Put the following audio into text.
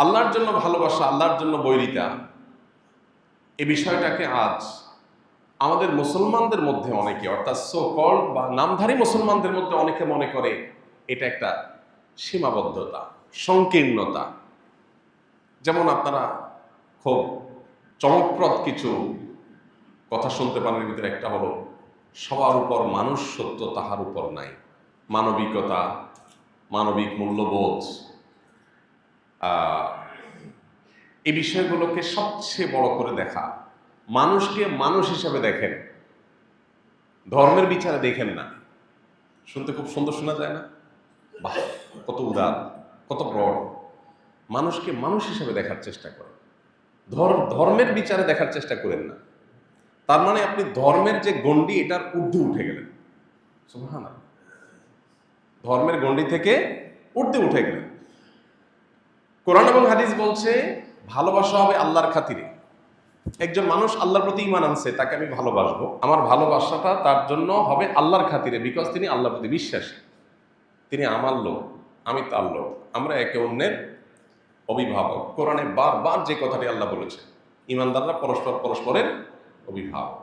আল্লাহর জন্য ভালোবাসা, আল্লাহর জন্য বৈরিতা, এই বিষয়টাকে আজ আমাদের মুসলমানদের মধ্যে অনেকে, অর্থাৎ সো কল্ড বা নামধারী মুসলমানদের মধ্যে অনেকে মনে করে এটা একটা সীমাবদ্ধতা, সংকীর্ণতা। যেমন আপনারা খুব চমকপ্রদ কিছু কথা শুনতে পান, এর ভিতরে একটা হলো সবার উপর মানুষ সত্য, তাহার উপর নাই। মানবিকতা, মানবিক মূল্যবোধ, এই বিষয়গুলোকে সবচেয়ে বড় করে দেখা। মানুষকে মানুষ হিসাবে দেখেন, ধর্মের বিচারে দেখেন না। শুনতে খুব সুন্দর শোনা যায় না? বাহ, কত উদার, কত বড়। মানুষকে মানুষ হিসাবে দেখার চেষ্টা করেন, ধর্মের বিচারে দেখার চেষ্টা করেন না। তার মানে আপনি ধর্মের যে গণ্ডি, এটার ঊর্ধ্বে উঠে গেলেন। সুবহানাল্লাহ, ধর্মের গণ্ডি থেকে ঊর্ধ্বে উঠে গেলেন। কোরআন এবং হাদিস বলছে ভালোবাসা হবে আল্লাহর খাতিরে। একজন মানুষ আল্লাহর প্রতি ঈমান আনছে, তাকে আমি ভালোবাসবো, আমার ভালোবাসাটা তার জন্য হবে আল্লাহর খাতিরে, বিকজ তিনি আল্লাহর প্রতি বিশ্বাসী, তিনি আমার লোক, আমি তার লোক, আমরা একে অন্যের অভিভাবক। কোরআনে বারবার যে কথাটি আল্লাহ বলেছে, ঈমানদাররা পরস্পর পরস্পরের অভিভাবক।